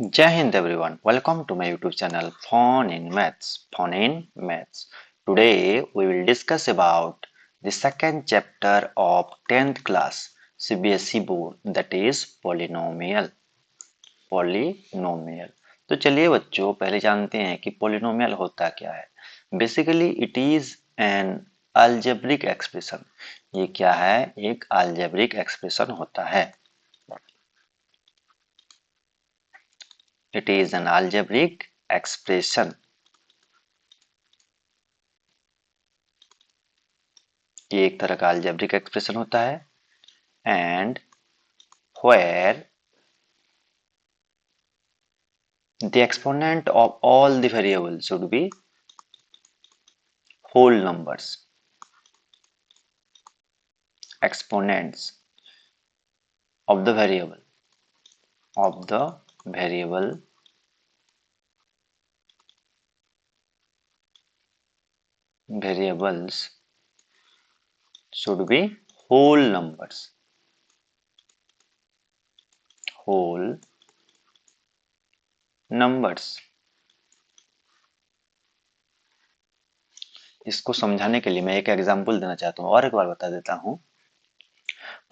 Jai Hind everyone, welcome to my YouTube channel Fun in Maths. Fun in Maths. Today we will discuss about the second chapter of 10th class CBSE board, that is polynomial. Polynomial. तो चलिए बच्चों पहले जानते हैं कि polynomial होता क्या है। Basically it is an algebraic expression. ये क्या है? एक अलजेब्रिक एक्सप्रेशन होता है। It is an algebraic expression. ये एक तरह का algebraic expression होता है and where the exponent of all the variables should be whole numbers. Exponents of the variable variables should be whole numbers. Whole numbers. इसको समझाने के लिए मैं एक एग्जांपल देना चाहता हूँ और एक बार बता देता हूँ।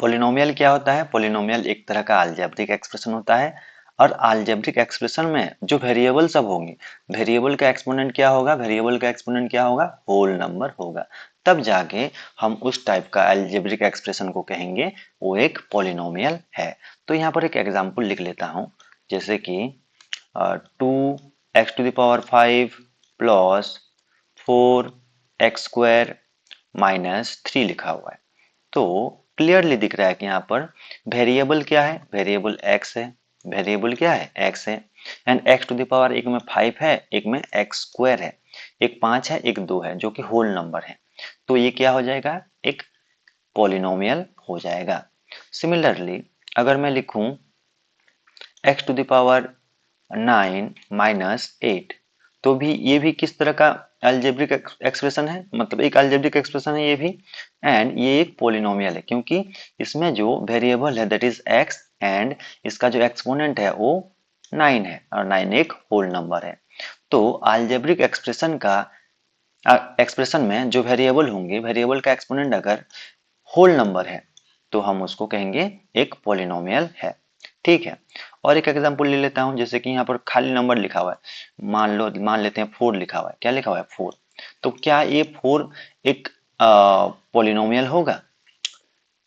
पोलिनोमियल क्या होता है? पोलिनोमियल एक तरह का अलजेब्रिक एक्सप्रेशन होता है और अलजेब्रिक एक्सप्रेशन में जो वेरिएबल सब होंगे, वेरिएबल का एक्सपोनेंट क्या होगा? वेरिएबल का एक्सपोनेंट क्या होगा? होल नंबर होगा। तब जाके हम उस टाइप का अलजेब्रिक एक्सप्रेशन को कहेंगे वो एक पोलिनोमियल है। तो यहाँ पर एक एग्जांपल लिख लेता हूँ, जैसे कि 2x⁵ प्लस 4x² माइनस 3 लिखा हुआ है। तो क्लियरली दिख रहा है कि यहाँ पर वेरिएबल क्या है? वेरिएबल x है। वेरिएबल क्या है? x है। एंड x⁵ एक में 5 है, एक में x² है, एक 5 है, एक 2 है, जो कि होल नंबर है। तो ये क्या हो जाएगा? एक पॉलिनोमियल हो जाएगा। सिमिलरली अगर मैं लिखूं x⁹ 9 - 8, तो भी ये भी किस तरह का अलजेब्रिक एक्सप्रेशन है? मतलब एक अलजेब्रिक एक्सप्रेशन है ये भी, एंड ये एक पोलिनोमियल है क्योंकि इसमें जो वेरिएबल है दैट इज x एंड इसका जो एक्सपोनेंट है वो 9 है और 9 एक होल नंबर है। तो अलजेब्रिक एक्सप्रेशन का एक्सप्रेशन में जो वेरिएबल होंगे, वेरिएबल का एक्सपोनेंट अगर होल नंबर है तो हम उसको कहेंगे एक पोलिनोमियल है। ठीक है, और एक एग्जांपल ले लेता हूं, जैसे कि यहाँ पर खाली नंबर लिखा हुआ है, मान लेते हैं 4 लिखा हुआ है। क्या लिखा हुआ है? 4। तो क्या ये 4 एक पोलिनोमियल होगा?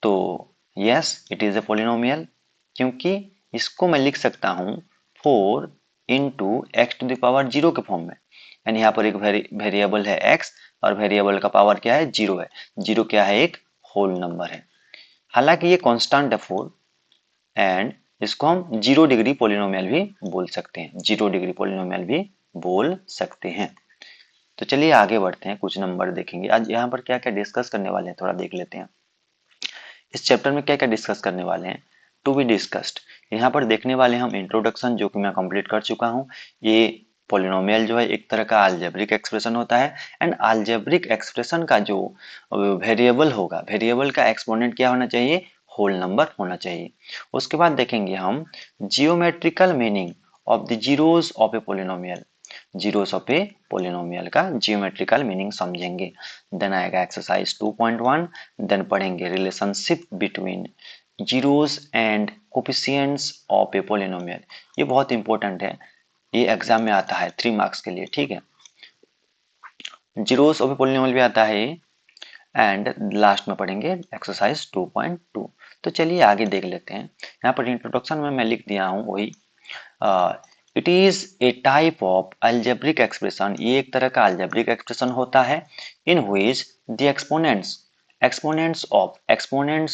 तो yes, it is a polynomial, क्योंकि इसको मैं लिख सकता हूं 4 इंटू x⁵0 के फॉर्म में। यानी यहाँ पर एक वेरिएबल है x और वेरिएबल का पावर क्या है? 0 है। 0 क्या है? एक होल नंबर है। हालांकि ये कांस्टेंट है 4, एंड इसको हम 0 डिग्री पोलिनोमियल भी बोल सकते हैं। 0 डिग्री पोलिनोमियल भी बोल सकते हैं। तो चलिए आगे बढ़ते हैं, कुछ नंबर देखेंगे। आज यहाँ पर क्या क्या डिस्कस करने वाले हैं थोड़ा देख लेते हैं। इस चैप्टर में क्या क्या डिस्कस करने वाले हैं? To be discussed. यहाँ पर देखने वाले हम इंट्रोडक्शन, जो कि मैं कंप्लीट कर चुका हूँ। ये पोलिनोमियल जो है एक तरह का अलजेब्रिक एक्सप्रेशन होता है, एंड अलजेब्रिक एक्सप्रेशन का जो वेरिएबल होगा, वेरिएबल का एक्सपोनेंट क्या होना चाहिए? होल नंबर होना चाहिए। उसके बाद देखेंगे हम geometrical meaning of the zeros of A polynomial. Zeros of A polynomial का जियोमेट्रिकल मीनिंग समझेंगे। देन आएगा एक्सरसाइज 2.1। देन पढ़ेंगे relationship between zeros and coefficients of A polynomial. ये बहुत इंपॉर्टेंट है, ये एग्जाम में आता है 3 मार्क्स के लिए। ठीक है, जीरोस ऑफ ए पोलिनोमियल भी आता है, एंड लास्ट में पढ़ेंगे एक्सरसाइज 2.2। तो चलिए आगे देख लेते हैं। यहाँ पर इंट्रोडक्शन में मैं लिख दिया हूँ वही, it is a type of algebraic expression. ये एक तरह का अलजेब्रिक एक्सप्रेशन होता है in which the exponents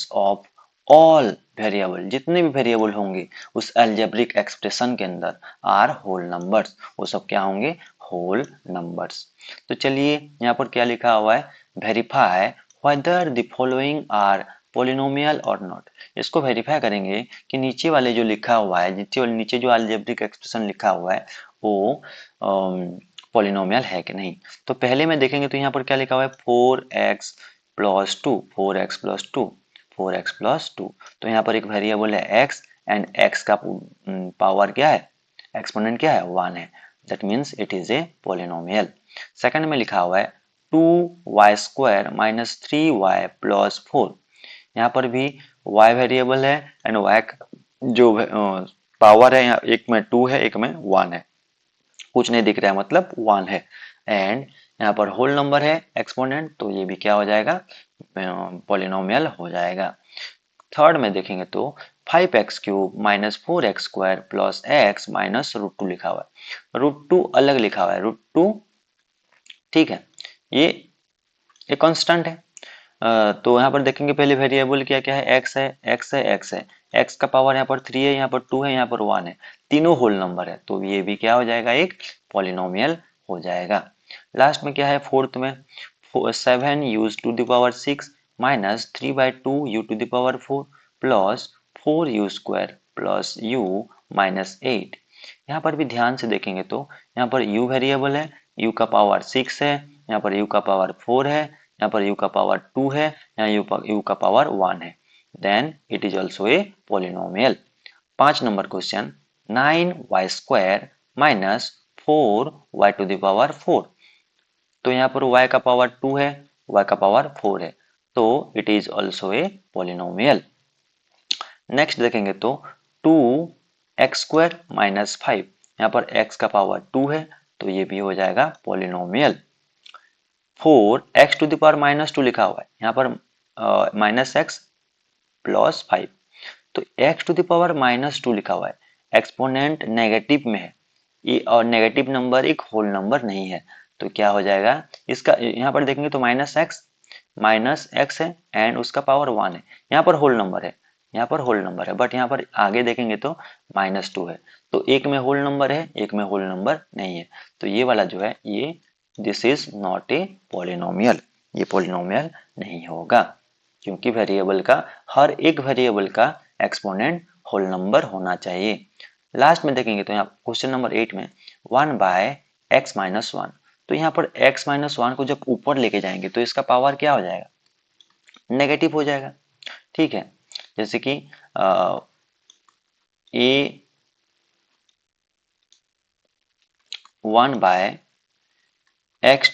of all variable, जितने भी वेरिएबल होंगे उस अलजेब्रिक एक्सप्रेशन के अंदर आर होल नंबर्स। वो सब क्या होंगे? Whole numbers. तो चलिए यहाँ पर क्या लिखा हुआ है? Verify whether the following are polynomial or not. इसको वेरीफाई करेंगे कि नीचे वाले जो लिखा हुआ है, नीचे जो अलजेब्रिक एक्सप्रेशन लिखा हुआ है वो पोलिनोमियल है कि नहीं। तो पहले में देखेंगे तो यहाँ पर क्या लिखा हुआ है? 4x plus 2, 4x plus 2, 4x plus 2। तो यहाँ पर एक वेरिएबल है x, एंड x का पावर क्या है? एक्सपोनेंट क्या है, 1 है, that means it is a polynomial. Second में लिखा हुआ है 2y² माइनस 3y प्लस 4। यहाँ पर भी y वेरिएबल है एंड y जो पावर है, यहाँ एक में 2 है एक में 1 है, कुछ नहीं दिख रहा है मतलब 1 है, एंड यहाँ पर होल नंबर है एक्सपोनेंट, तो ये भी क्या हो जाएगा, पॉलिनोमियल हो जाएगा। थर्ड में देखेंगे तो 5x³ minus 4x² plus x minus √2 लिखा हुआ है, √2 अलग लिखा हुआ है, √2 ठीक है, ये एक कांस्टेंट है। तो यहाँ पर देखेंगे पहले वेरिएबल क्या क्या है, x है, x है, x है, x का पावर यहाँ पर 3 है, यहाँ पर 2 है, यहाँ पर 1 है, तीनों होल नंबर है, तो ये भी क्या हो जाएगा, एक पॉलिनोमियल हो जाएगा। लास्ट में क्या है फोर्थ में, 7 use to the power 6 minus 3/2 u to the power 4 plus 4u² plus u minus 8। यहाँ पर भी ध्यान से देखेंगे तो यहाँ पर u वेरिएबल है, u का पावर 6 है, यहाँ पर u का पावर 4 है, यहाँ पर u का पावर 2 है, यहाँ u का पावर 1 है, then it is also a polynomial. 5 number question 9y² minus 4y to the power 4। तो यहाँ पर y का पावर 2 है, y का पावर 4 है, तो it is also a polynomial. Next देखेंगे तो 2x² माइनस 5, यहाँ पर x का पावर 2 है, तो ये भी हो जाएगा polynomial. 4x to the power minus 2 लिखा हुआ है, यहाँ पर माइनस x प्लस 5, तो x to the power minus 2 लिखा हुआ है, एक्सपोनेंट नेगेटिव में है, ये और नेगेटिव नंबर एक होल नंबर नहीं है, तो क्या हो जाएगा इसका, यहाँ पर देखेंगे तो माइनस एक्स है एंड उसका पावर 1 है, यहाँ पर होल नंबर है, यहाँ पर होल नंबर है, बट यहाँ पर आगे देखेंगे तो -2 है, तो एक में होल नंबर है एक में होल नंबर नहीं है, तो ये वाला जो है ये this is not a polynomial, ये पॉलिनोमियल नहीं होगा, क्योंकि वेरिएबल का हर एक वेरिएबल का एक्सपोनेंट होल नंबर होना चाहिए। लास्ट में देखेंगे तो यहाँ क्वेश्चन नंबर 8 में 1/x माइनस 1, तो यहाँ पर x माइनस 1 को जब ऊपर लेके जाएंगे तो इसका पावर क्या हो जाएगा, नेगेटिव हो जाएगा, ठीक है, जैसे कि ए 1/x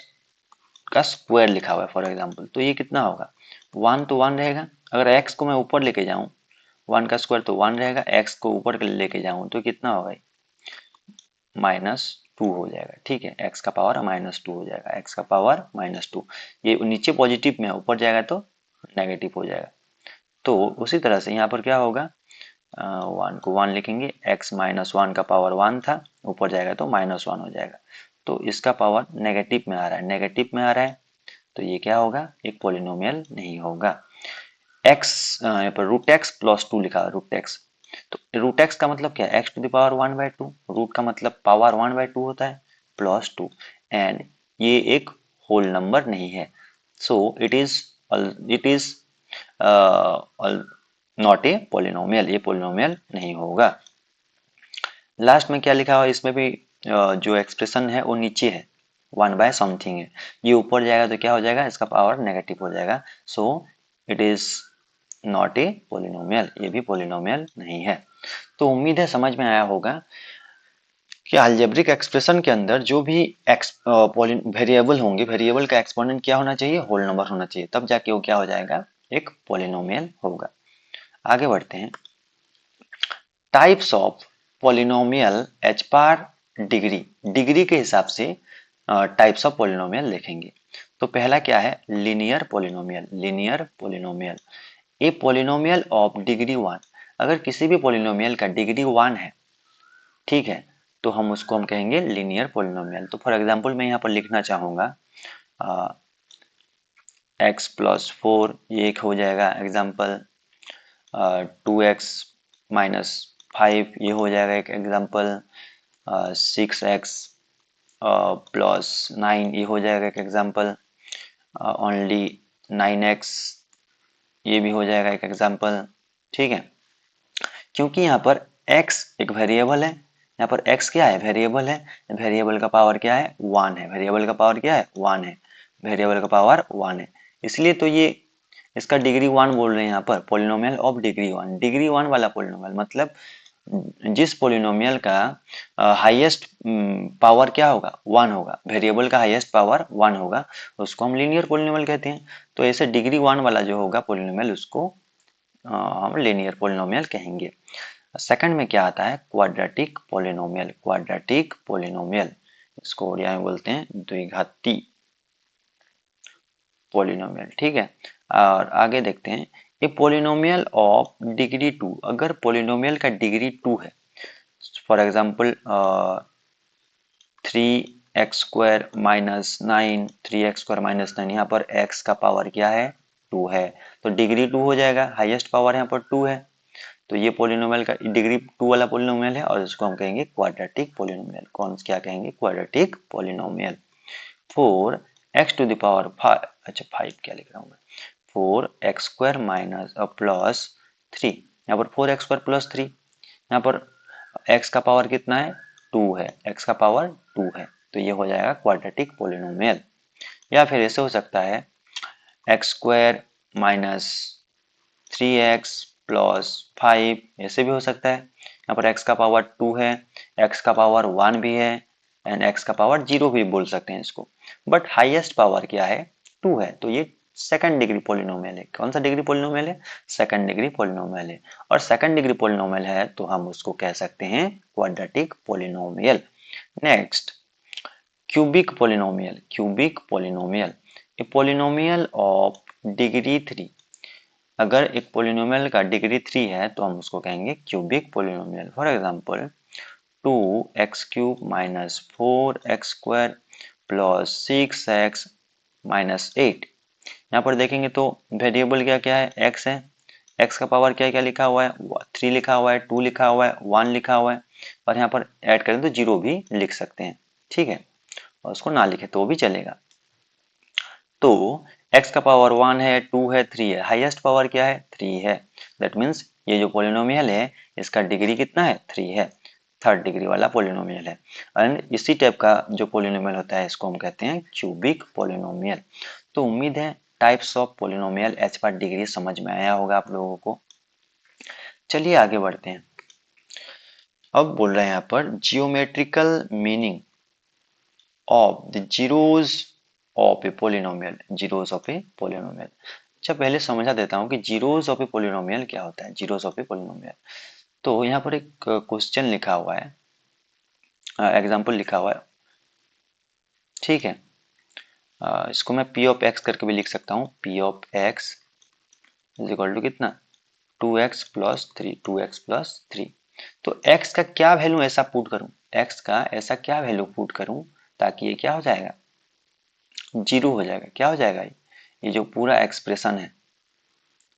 का स्क्वायर लिखा हुआ है फॉर एग्जाम्पल, तो ये कितना होगा, 1 तो 1 रहेगा, अगर x को मैं ऊपर लेके जाऊं 1 का स्क्वायर तो 1 रहेगा, x को ऊपर लेके जाऊं तो कितना होगा, -2 हो जाएगा, ठीक है, x का पावर -2 हो जाएगा, x का पावर -2, ये नीचे पॉजिटिव में है ऊपर जाएगा तो नेगेटिव हो जाएगा, तो उसी तरह से यहाँ पर क्या होगा, 1 को 1 लिखेंगे, x माइनस 1 का पावर 1 था, ऊपर जाएगा तो -1 हो जाएगा, तो इसका पावर नेगेटिव में आ रहा है, नेगेटिव में आ रहा है, तो ये क्या होगा, एक पॉलिनोमियल नहीं होगा। x यहाँ पर √x प्लस 2 लिखा है, √x, तो √x का मतलब क्या है, x to the power 1/2, root का मतलब पावर 1/2 होता है, प्लस 2, एंड ये एक होल नंबर नहीं है, so it is not a polynomial, ये पॉलिनोमियल नहीं होगा। लास्ट में क्या लिखा हुआ है, इसमें भी जो एक्सप्रेशन है वो नीचे है, 1/समथिंग है, ये ऊपर जाएगा तो क्या हो जाएगा, इसका पावर नेगेटिव हो जाएगा, so it is not a polynomial, ये भी पॉलिनोमियल नहीं है। तो उम्मीद है समझ में आया होगा कि अलजेब्रिक एक्सप्रेशन के अंदर जो भी वेरिएबल होंगे, वेरिएबल का एक्सपोनेंट क्या होना चाहिए, होल नंबर होना चाहिए, तब जाके वो क्या हो जाएगा, एक पॉलिनोमियल होगा। आगे बढ़ते हैं, types of polynomial as per degree, degree के हिसाब से टाइप्स ऑफ पॉलिनोमियल देखेंगे। तो पहला क्या है, linear polynomial, linear polynomial, a polynomial of degree 1, अगर किसी भी पॉलिनोमियल का डिग्री 1 है, ठीक है, तो हम उसको हम कहेंगे लीनियर पॉलिनोमियल। तो फॉर एग्जांपल मैं यहाँ पर लिखना चाहूंगा x प्लस 4, ये एक हो जाएगा एग्जांपल, 2x माइनस 5 ये हो जाएगा एक एग्जांपल, 6x प्लस 9 ये हो जाएगा एक एग्जांपल, ओनली 9x ये भी हो जाएगा एक एग्जांपल, ठीक है, क्योंकि यहाँ पर x एक वेरिएबल है, यहाँ पर x क्या है, वेरिएबल है, वेरिएबल का पावर क्या है, 1 है, वेरिएबल का पावर क्या है, 1 है, वेरिएबल का पावर 1 है, इसलिए तो ये इसका डिग्री 1 बोल रहे हैं यहाँ पर, पॉलिनोमियल ऑफ डिग्री 1, डिग्री 1 वाला पॉलिनोमियल मतलब जिस पोलिनोमियल का हाईएस्ट पावर क्या होगा, 1 होगा, वेरिएबल का हाईएस्ट पावर 1 होगा, उसको हम लीनियर पोलिनोमियल कहते हैं। तो ऐसे डिग्री 1 वाला जो होगा पोलिनोमियल, उसको हम लीनियर पोलिनोमियल कहेंगे। सेकंड में क्या आता है, क्वाड्रेटिक पोलिनोमियल। क्वाड्रेटिक पोलिनोमियल, इसको उड़िया में बोलते हैं द्विघाती पोलिनोमियल। ठीक है, और आगे देखते हैं, ए पोलिनोमियल ऑफ डिग्री 2। अगर पोलिनोमियल का डिग्री 2 है, फॉर एग्जाम्पल 3x² - 3x²-9, यहाँ पर x का पावर क्या है, 2 है, तो डिग्री 2 हो जाएगा, हाईएस्ट पावर यहाँ पर 2 है, तो ये पोलिनोमियल का डिग्री 2 वाला पोलिनोमियल है, और इसको हम कहेंगे क्वाड्रेटिक पोलिनोमियल। कौन क्या कहेंगे, क्वाड्रेटिक पोलिनोमियल। 4x⁵, अच्छा 5 क्या लिख रहा हूँ मैं, 4x² प्लस 3, यहाँ पर 4x² + 3, यहाँ पर x का पावर कितना है, 2 है, x का पावर 2 है, तो ये हो जाएगा क्वाड्रेटिक पोलिनोमियल। या फिर ऐसे हो सकता है x² - 3x + 5, ऐसे भी हो सकता है। यहाँ पर x का पावर 2 है, x का पावर 1 भी है, एंड x का पावर 0 भी बोल सकते हैं इसको, बट हाईएस्ट पावर क्या है, 2 है, तो ये सेकंड डिग्री पोलिनोमियल है। कौन सा डिग्री पोलिनोमियल है, सेकंड डिग्री पोलिनोमियल है, और सेकंड डिग्री पोलिनोमियल है तो हम उसको कह सकते हैं quadratic polynomial. Next, cubic polynomial. Cubic polynomial, A polynomial of degree 3। अगर एक पोलिनोमियल का डिग्री 3 है तो हम उसको कहेंगे cubic polynomial. For example 2x³ - 4x² + 6x - 8। यहाँ पर देखेंगे तो वेरिएबल क्या क्या है, x है, x का पावर क्या क्या लिखा हुआ है, 3 लिखा हुआ है, 2 लिखा हुआ है, 1 लिखा हुआ है, और यहाँ पर ऐड करें तो 0 भी लिख सकते हैं। ठीक है, और उसको ना लिखे तो भी चलेगा। तो x का पावर 1 है, 2 है, 3 है, हाईएस्ट पावर क्या है, 3 है। दैट मीन्स ये जो पोलिनोमियल है इसका डिग्री कितना है, 3 है, थर्ड डिग्री वाला पोलिनोमियल है। एंड इसी टाइप का जो पोलिनोमियल होता है इसको हम कहते हैं क्यूबिक पोलिनोमियल। तो उम्मीद है types of polynomial as per degree समझ में आया होगा आप लोगों को। चलिए आगे बढ़ते हैं। अब बोल रहे हैं यहाँ पर geometrical meaning of the zeros of A polynomial. Zeros of A polynomial, अच्छा पहले समझा देता हूँ कि जीरोज ऑफ ए पोलिनोमियल क्या होता है। जीरोज ऑफ ए पोलिनोमियल, तो यहाँ पर एक क्वेश्चन लिखा हुआ है, एग्जाम्पल लिखा हुआ है, ठीक है। इसको मैं p ऑफ x करके भी लिख सकता हूँ, p of x is equal to कितना, 2x + 3, 2x + 3। तो x का क्या वैल्यू ऐसा पुट करूं, x का ऐसा क्या वैल्यू पुट करूं ताकि ये क्या हो जाएगा, 0 हो जाएगा। क्या हो जाएगा, ये जो पूरा एक्सप्रेशन है,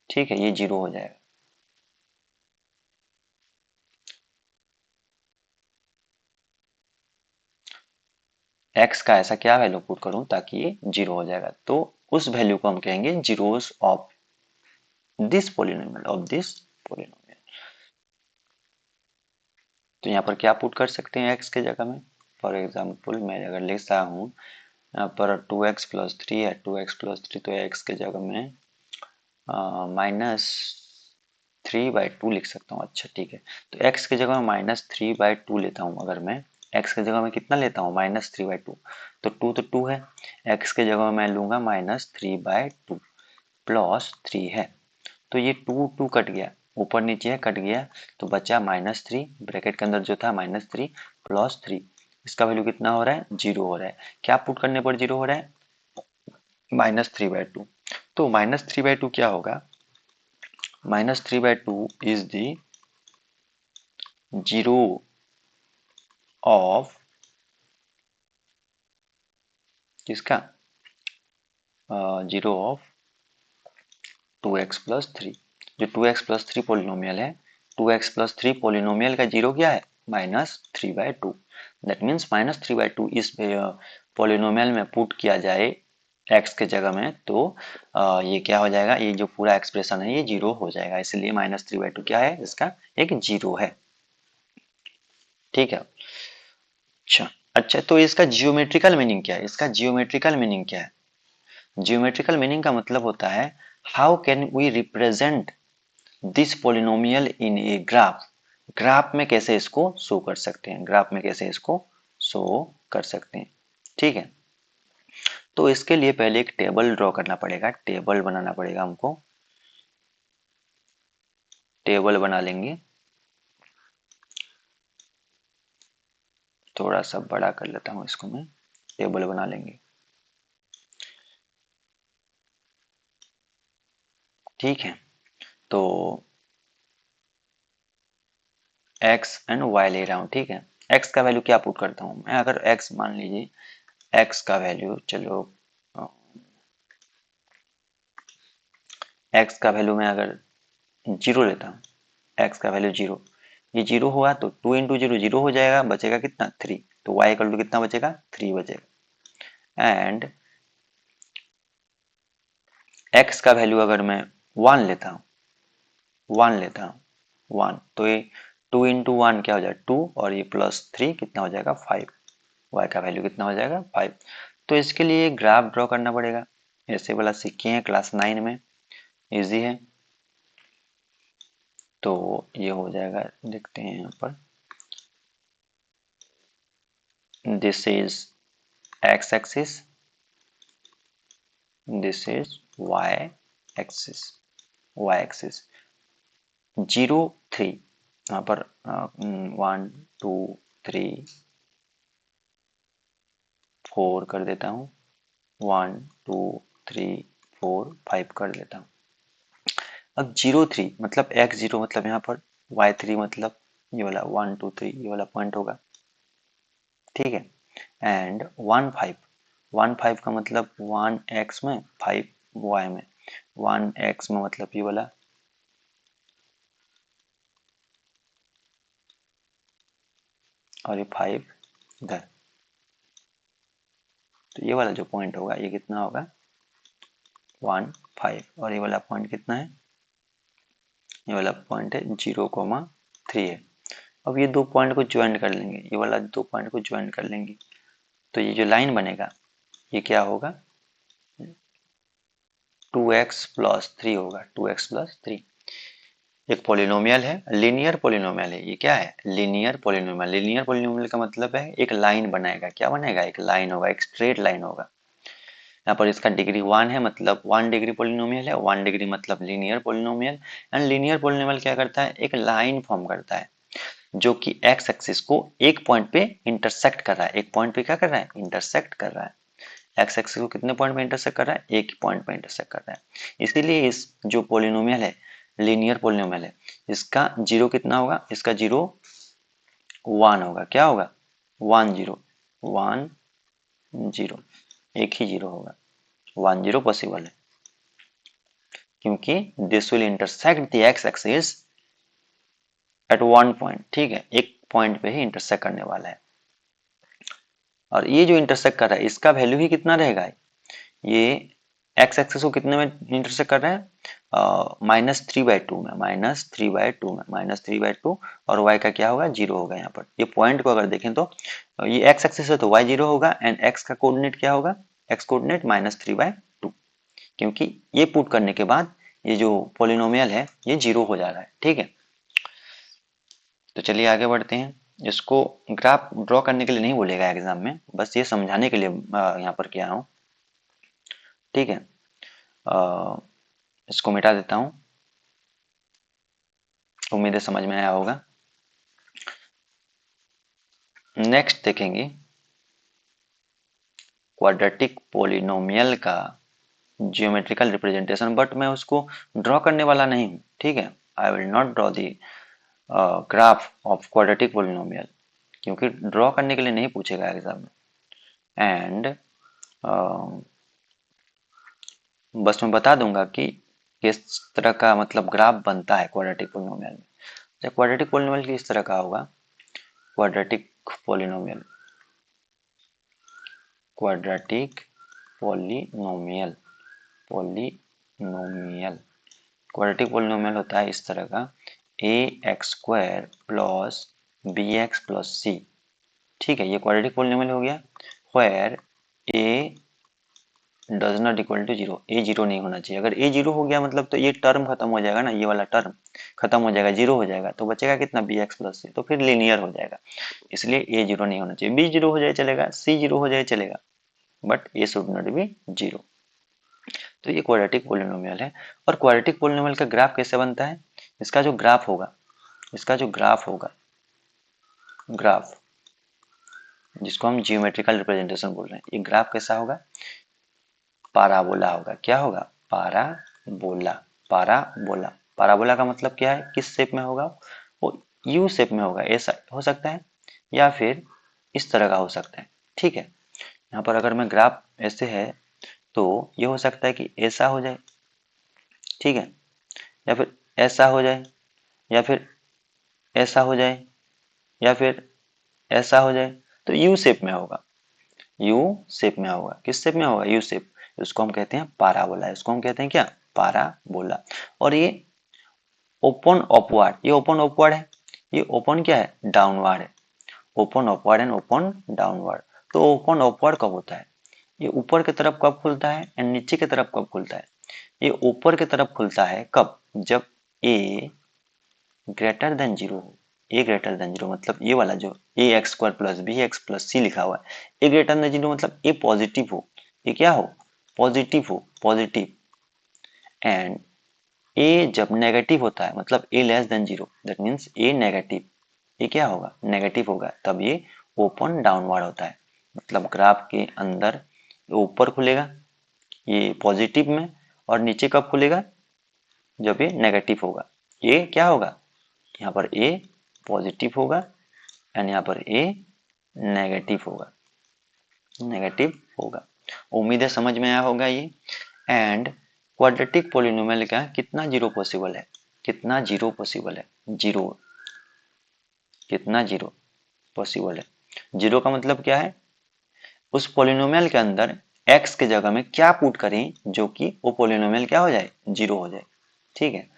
ठीक है, ये 0 हो जाएगा। x का ऐसा क्या वैल्यू पुट करूं ताकि ये 0 हो जाएगा, तो उस वैल्यू को हम कहेंगे zeros of this polynomial, of this polynomial. तो यहाँ पर क्या पुट कर सकते हैं x के जगह में, फॉर एग्जाम्पल मैं अगर लिखता हूँ यहाँ पर 2x + 3 है, 2x + 3, तो x के जगह में -3/2 लिख सकता हूँ। अच्छा ठीक है, तो x की जगह में -3/2 लेता हूँ। अगर मैं x की जगह में कितना लेता हूँ, -3/2, तो 2 तो 2 है, x की जगह में मैं लूंगा -3/2 + 3 है, तो ये 2 2 कट गया, ऊपर नीचे है कट गया, तो बचा -3, ब्रैकेट के अंदर जो था -3 + 3, इसका वैल्यू कितना हो रहा है, 0 हो रहा है। क्या पुट करने पर 0 हो रहा है, -3/2। तो -3/2 क्या होगा, -3/2 इज द जीरो ऑफ किसका, जीरो ऑफ 2x + 3। जो 2x + 3 पोलिनोमियल है, 2x + 3 पोलिनोमियल का जीरो क्या है, -3/2। दैट मीन्स -3/2 इस पोलिनोमियल में पुट किया जाए x के जगह में, तो ये क्या हो जाएगा, ये जो पूरा एक्सप्रेशन है ये 0 हो जाएगा, इसलिए -3/2 क्या है, इसका एक 0 है। ठीक है, अच्छा अच्छा, तो इसका जियोमेट्रिकल मीनिंग क्या है, इसका जियोमेट्रिकल मीनिंग क्या है। जियोमेट्रिकल मीनिंग का मतलब होता है how can we represent this polynomial in a graph. Graph में कैसे इसको शो कर सकते हैं, ग्राफ में कैसे इसको शो कर सकते हैं। ठीक है, तो इसके लिए पहले एक टेबल ड्रॉ करना पड़ेगा, टेबल बनाना पड़ेगा हमको। टेबल बना लेंगे, थोड़ा सा बड़ा कर लेता हूँ इसको मैं। टेबल बना लेंगे, ठीक है। तो x एंड y ले रहा हूँ, ठीक है। x का वैल्यू क्या पुट करता हूँ मैं, अगर x मान लीजिए, x का वैल्यू चलो, x का वैल्यू मैं अगर जीरो लेता हूँ, x का वैल्यू जीरो, ये जीरो हुआ तो टू इंटू जीरो जीरो हो जाएगा, बचेगा कितना, थ्री। तो y इक्वल टू कितना बचेगा, थ्री बचेगा। एंड x का वैल्यू अगर मैं वन लेता हूँ, वन लेता हूँ, वन, तो ये टू इंटू वन क्या हो जाएगा, टू, और ये प्लस थ्री कितना हो जाएगा, फाइव। y का वैल्यू कितना हो जाएगा, फाइव। तो इसके लिए ग्राफ ड्रॉ करना पड़ेगा, ऐसे वाला सीखे हैं क्लास 9 में, इजी है। तो ये हो जाएगा, देखते हैं यहाँ पर, this is x axis, this is y axis, y axis, zero three, यहाँ पर वन टू थ्री फोर कर देता हूँ, one two three four five कर देता हूँ। अब जीरो थ्री मतलब एक्स जीरो, मतलब यहाँ पर वाई थ्री, मतलब ये वाला वन टू थ्री ये वाला पॉइंट होगा, ठीक है। And one five, one five का मतलब वन एक्स में, फाइव वाई में, वन एक्स में मतलब ये वाला, और ये फाइव इधर। तो ये वाला जो पॉइंट होगा ये कितना होगा, वन फाइव, और ये वाला पॉइंट कितना है, ये वाला पॉइंट है जीरो कोमा थ्री है। अब ये दो पॉइंट को ज्वाइन कर लेंगे, ये वाला दो पॉइंट को ज्वाइन कर लेंगे, तो ये जो लाइन बनेगा ये क्या होगा, टू एक्स प्लस थ्री होगा, टू एक्स प्लस थ्री। एक पोलिनोमियल है, लीनियर पोलिनोमियल है, ये क्या है, लीनियर पोलिनोमियल। लीनियर पोलिनोमियल का मतलब है एक लाइन बनाएगा, क्या बनेगा, एक लाइन होगा, एक स्ट्रेट लाइन होगा। यहाँ पर इसका डिग्री वन है, मतलब वन डिग्री पोलिनोमियल है, वन डिग्री मतलब linear polynomial. And linear polynomial क्या करता है, एक लाइन फॉर्म करता है जो कि एक्स एक्सिस को एक पॉइंट पे इंटरसेक्ट कर रहा है, एक पॉइंट पे क्या कर रहा है, इंटरसेक्ट कर रहा है। एक्स एक्सिस को कितने पॉइंट पे इंटरसेक्ट कर रहा है, एक पॉइंट पे इंटरसेक्ट कर रहा है। इसीलिए इस जो पोलिनोमियल है, लीनियर पोलिनोमियल है, इसका जीरो कितना होगा, इसका जीरो वन होगा, क्या होगा, वन जीरो, वन जीरो, एक ही जीरो होगा, वन जीरो पॉसिबल है, क्योंकि this will intersect the x axis at one point, ठीक है, एक पॉइंट पे ही इंटरसेक्ट करने वाला है। और ये जो इंटरसेक्ट कर रहा है इसका वैल्यू ही कितना रहेगा, ये एक्स एक्सिस को कितने में इंटरसेक्ट कर रहा है, माइनस थ्री बाई टू में, माइनस थ्री बाई टू में, माइनस थ्री बाई टू, और वाई का क्या होगा, जीरो होगा। यहाँ पर ये पॉइंट को अगर देखें तो ये एक्स एक्सिस है तो वाई जीरो होगा, एंड एक्स का कोऑर्डिनेट क्या होगा, x coordinate minus three by two, क्योंकि ये पुट करने के बाद ये जो पोलिनोमियल है ये जीरो हो जा रहा है, ठीक है। तो चलिए आगे बढ़ते हैं। इसको ग्राफ ड्रॉ करने के लिए नहीं बोलेगा एग्जाम में, बस ये समझाने के लिए यहाँ पर किया हूँ, ठीक है। इसको मिटा देता हूँ, उम्मीद है समझ में आया होगा। नेक्स्ट देखेंगे क्वाड्रेटिक पोलिनोमियल का जियोमेट्रिकल रिप्रेजेंटेशन, बट मैं उसको ड्रॉ करने वाला नहीं हूँ, ठीक है। I will not draw the graph of quadratic polynomial, क्योंकि ड्रॉ करने के लिए नहीं पूछेगा एग्जाम में। एंड बस मैं बता दूंगा कि किस तरह का मतलब ग्राफ बनता है क्वाड्रेटिक पोलिनोमियल में। क्वाड्रेटिक पोलिनोमियल किस तरह का होगा, quadratic polynomial, quadratic polynomial, polynomial, quadratic polynomial होता है इस तरह का, A x square plus B x plus C, ठीक है, ये क्वाड्रेटिक पोलिनोमियल हो गया। Where A does not equal to zero, A zero नहीं होना चाहिए। अगर ए जीरो हो गया मतलब तो ये टर्म खत्म हो जाएगा ना, ये वाला टर्म खत्म हो जाएगा, जीरो हो जाएगा, तो बचेगा कितना बी एक्स प्लस सी, तो फिर लीनियर हो जाएगा। इसलिए ए जीरो नहीं होना चाहिए, बी जीरो हो जाए चलेगा, सी जीरो हो जाए चलेगा, but A should not be zero. तो ये क्वाड्रेटिक पोलिनोमियल है। और क्वाड्रेटिक पोलिनोमियल का ग्राफ कैसे बनता है, इसका जो ग्राफ होगा, इसका जो ग्राफ होगा, ग्राफ जिसको हम जियोमेट्रिकल रिप्रेजेंटेशन बोल रहे हैं, ये ग्राफ कैसा होगा, पाराबोला होगा। क्या होगा, पाराबोला। पाराबोला, पाराबोला का मतलब क्या है, किस शेप में होगा, वो यू शेप में होगा, ऐसा हो सकता है या फिर इस तरह का हो सकता है। ठीक है, यहाँ पर अगर मैं ग्राफ ऐसे है तो ये हो सकता है कि ऐसा हो जाए, ठीक है, या फिर ऐसा हो जाए, या फिर ऐसा हो जाए, या फिर ऐसा हो जाए, तो यू शेप में होगा, यू शेप में होगा। किस शेप में होगा, यू शेप। उसको हम कहते हैं पाराबोला, इसको हम कहते हैं क्या, पाराबोला। और ये ओपन अपवर्ड, ये ओपन अपवर्ड है, ये ओपन क्या है, डाउनवर्ड है। Open upward and open downward. तो ओपन अपवर्ड कब होता है, ये ऊपर की तरफ कब खुलता है एंड नीचे की तरफ कब खुलता है। ये ऊपर की तरफ खुलता है कब, जब ए ग्रेटर देन जीरो हो। ए ग्रेटर देन जीरो मतलब ये वाला जो A x square plus B x plus C लिखा हुआ है, ए ग्रेटर देन जीरो मतलब ए पॉजिटिव हो, ये क्या हो, पॉजिटिव हो, पॉजिटिव। एंड ए जब नेगेटिव होता है मतलब A less than zero, that means A negative, ये क्या होगा, नेगेटिव होगा, तब ये ओपन डाउनवर्ड होता है। मतलब ग्राफ के अंदर ऊपर खुलेगा ये पॉजिटिव में, और नीचे कब खुलेगा, जब ये नेगेटिव होगा। ये क्या होगा, यहाँ पर ए पॉजिटिव होगा एंड यहाँ पर ए नेगेटिव होगा, नेगेटिव होगा। उम्मीद है समझ में आया होगा ये। एंड क्वाड्रेटिक पोलिनोमियल का कितना जीरो पॉसिबल है, कितना जीरो पॉसिबल है, जीरो, कितना जीरो पॉसिबल है। जीरो का मतलब क्या है, उस पोलिनोमियल के अंदर x के जगह में क्या पुट करें जो कि वो पोलिनोमियल क्या हो जाए, जीरो हो जाए। ठीक है,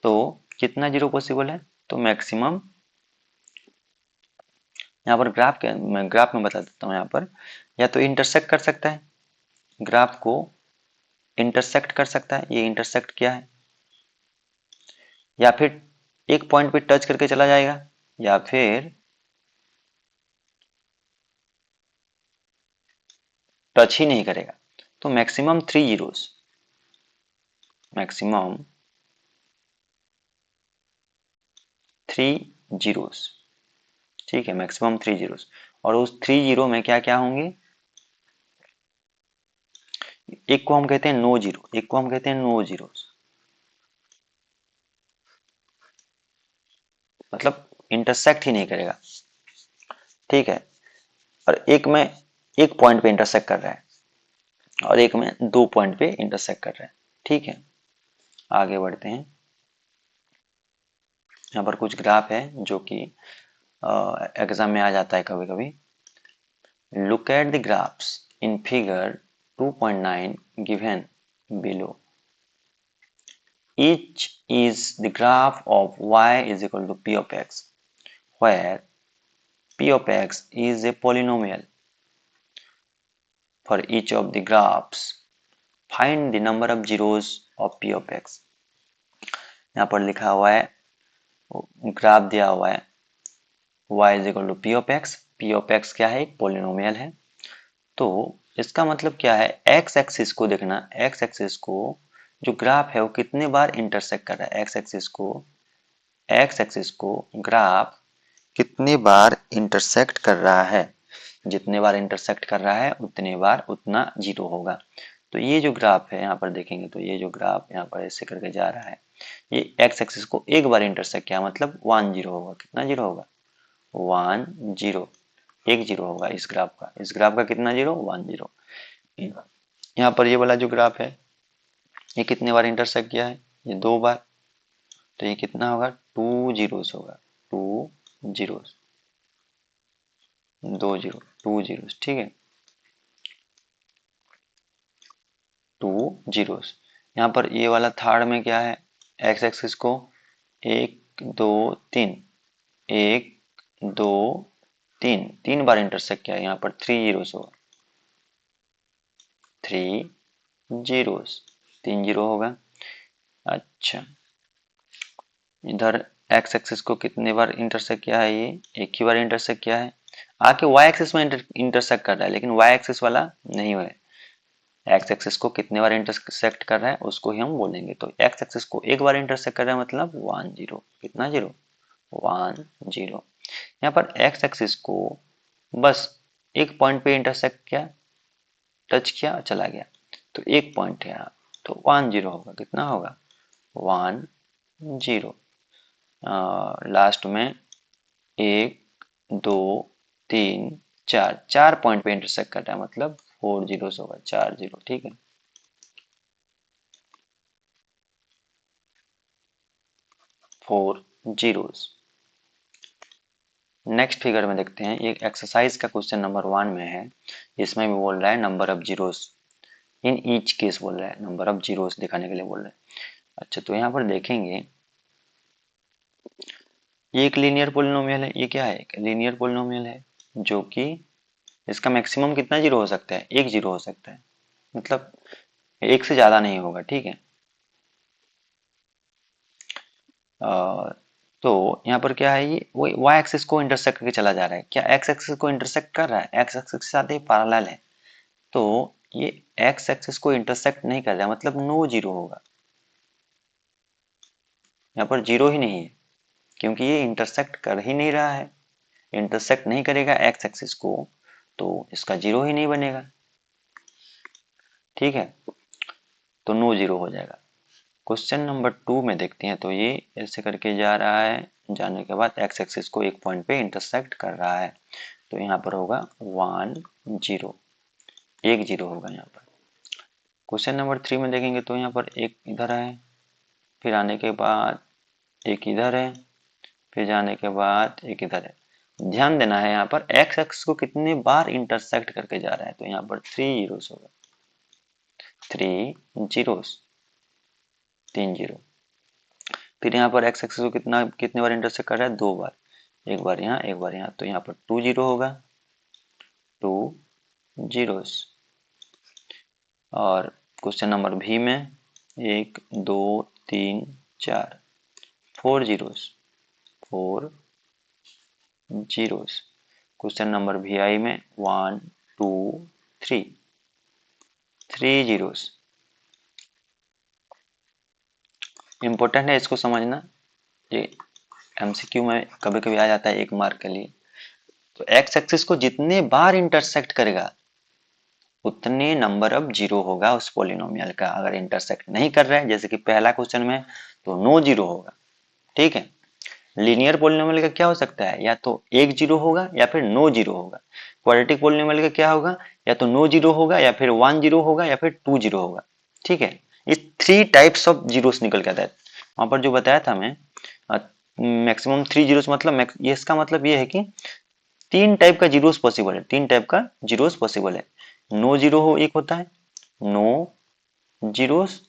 तो कितना जीरो पॉसिबल है, तो मैक्सिमम, यहाँ पर ग्राफ के मैं ग्राफ में बता देता हूँ। यहाँ पर या तो इंटरसेक्ट कर सकता है, ग्राफ को इंटरसेक्ट कर सकता है, ये इंटरसेक्ट क्या है, या फिर एक पॉइंट पे टच करके चला जाएगा, या फिर टच ही नहीं करेगा। तो maximum three zeros, maximum three zeros, ठीक है, मैक्सिमम थ्री जीरोस। और उस थ्री जीरो में क्या क्या होंगे, एक को हम कहते हैं नो जीरो, एक को हम कहते हैं नो जीरो, मतलब इंटरसेक्ट ही नहीं करेगा। ठीक है, और एक में एक पॉइंट पे इंटरसेक्ट कर रहा है, और एक में दो पॉइंट पे इंटरसेक्ट कर रहा है। ठीक है, आगे बढ़ते हैं। यहाँ पर कुछ ग्राफ है जो कि एग्जाम में आ जाता है कभी कभी। Look at the graphs in figure 2.9 given below. Each is the graph of y is equal to p of x, where p of x is a polynomial. For each of the graphs, find the number of zeros of p of x. यहाँ पर लिखा हुआ है, graph दिया हुआ है y is equal to p of x. p of x क्या है, एक पोलिनोमियल है। तो इसका मतलब क्या है, x एक्सिस को देखना, x एक्सिस को जो ग्राफ है वो कितने बार इंटरसेक्ट कर रहा है, एक्स एक्सिस को ग्राफ कितने बार इंटरसेक्ट कर रहा है। जितने बार इंटरसेक्ट कर रहा है उतने बार उतना जीरो होगा। तो ये जो ग्राफ है यहाँ पर देखेंगे तो ये जो ग्राफ यहाँ पर ऐसे करके जा रहा है, ये एक्स एक्सिस को एक बार इंटरसेक्ट किया मतलब वन जीरो होगा। कितना जीरो होगा, वन जीरो, एक जीरो होगा इस ग्राफ का। इस ग्राफ का कितना जीरो, वन जीरो। यहाँ पर ये वाला जो ग्राफ है ये कितने बार इंटरसेक्ट किया है, ये दो बार, तो ये कितना होगा, टू जीरोस होगा, टू जीरोस, दो जीरो, टू जीरोस। ठीक है, टू जीरोस। यहाँ पर ये वाला थर्ड में क्या है, एक्स एक्सिस को एक दो तीन, एक दो तीन, तीन बार इंटरसेक्ट किया है, यहाँ पर थ्री जीरोस होगा, थ्री जीरोस, 3 जीरो होगा। अच्छा, इधर एक्स एक्सिस को कितने बार इंटरसेक्ट किया है, ये एक ही बार इंटरसेक्ट किया है। आके वाई एक्सिस में इंटरसेक्ट कर रहा है, लेकिन वाई एक्सिस वाला नहीं है। एक्स एक्सिस को कितने बार इंटरसेक्ट कर रहा है उसको ही हम बोलेंगे। तो एक्स एक्सिस को एक बार इंटरसेक्ट कर रहा है, मतलब 1 जीरो। कितना जीरो? 1 जीरो। यहाँ पर एक्स एक्सिस को बस एक पॉइंट पे इंटरसेक्ट किया, टच किया, चला गया। तो एक पॉइंट है यहाँ, तो 1 जीरो होगा। कितना होगा? 1 जीरो। लास्ट में एक, दो, तीन, चार, चार पॉइंट पे इंटरसेक्ट कर रहा है, मतलब 4 जीरो होगा, 4 जीरो। ठीक है, 4 जीरोस। नेक्स्ट फिगर में देखते हैं, एक एक्सरसाइज का क्वेश्चन नंबर 1 में है। इसमें भी बोल रहा है number of zeros in each case, बोल रहा है नंबर ऑफ जीरोस दिखाने के लिए बोल रहा है। अच्छा, तो यहाँ पर देखेंगे, ये एक लीनियर पोलिनोमियल है। ये क्या है? एक लीनियर पोलिनोमियल है, जो कि इसका मैक्सिमम कितना जीरो हो सकता है? एक जीरो हो सकता है, मतलब एक से ज्यादा नहीं होगा। ठीक है। अ, तो यहाँ पर क्या है, ये वो वाई एक्सिस को इंटरसेक्ट करके चला जा रहा है। क्या एक्स एक्सिस को इंटरसेक्ट कर रहा है? एक्स एक्सिस के साथ ये पैरेलल है, तो ये एक्स एक्सिस को इंटरसेक्ट नहीं कर रहा है, मतलब नो जीरो होगा। यहाँ पर जीरो ही नहीं है, क्योंकि ये इंटरसेक्ट कर ही नहीं रहा है। इंटरसेक्ट नहीं करेगा एक्स एक्सिस को, तो इसका जीरो ही नहीं बनेगा। ठीक है, तो नो जीरो हो जाएगा। क्वेश्चन नंबर 2 में देखते हैं, तो ये ऐसे करके जा रहा है, जाने के बाद एक्स एक्सिस को एक पॉइंट पे इंटरसेक्ट कर रहा है, तो यहाँ पर होगा 1 जीरो, एक जीरो होगा यहाँ पर। क्वेश्चन नंबर 3 में देखेंगे, तो यहाँ पर एक इधर है, फिर आने के बाद एक इधर है, फिर जाने के बाद एक इधर है। ध्यान देना है, यहाँ पर एक्स एक्स को कितने बार इंटरसेक्ट करके जा रहा है, तो यहाँ पर 3 जीरोस होगा, 3 जीरोस, 3 जीरो। फिर यहाँ पर एक्स एक्सिस को कितने बार इंटरसेक्ट कर रहा है? 2 बार, एक बार यहाँ, एक बार यहाँ, तो यहाँ पर 2 जीरो होगा, 2 जीरोस। और क्वेश्चन नंबर भी में एक, दो, तीन, चार, 4 जीरोस, 4 जीरोस। क्वेश्चन नंबर भी आई में 1, 2, 3, 3 जीरोस। इंपॉर्टेंट है इसको समझना, ये एमसीक्यू में कभी कभी आ जाता है 1 मार्क के लिए। तो एक्स एक्सिस को जितने बार इंटरसेक्ट करेगा, उतने नंबर ऑफ जीरो होगा उस पोलिनोमियल का। अगर इंटरसेक्ट नहीं कर रहा है, जैसे कि पहला क्वेश्चन में, तो नो जीरो होगा। ठीक है। लीनियर पोलिनोमियल का क्या हो सकता है? या तो एक जीरो होगा या फिर नो जीरो होगा। क्वाड्रेटिक पोलिनोमियल का क्या होगा? या तो नो जीरो होगा, या फिर 1 जीरो होगा, या फिर 2 जीरो होगा। ठीक है, इस 3 टाइप्स ऑफ जीरोस निकल के आता है। वहां पर जो बताया था मैं, मैक्सिमम 3 जीरोस, मतलब ये इसका मतलब ये है कि 3 टाइप का जीरोस पॉसिबल है, 3 टाइप का जीरोस पॉसिबल है। नो जीरो हो एक होता है, नो जीरोस,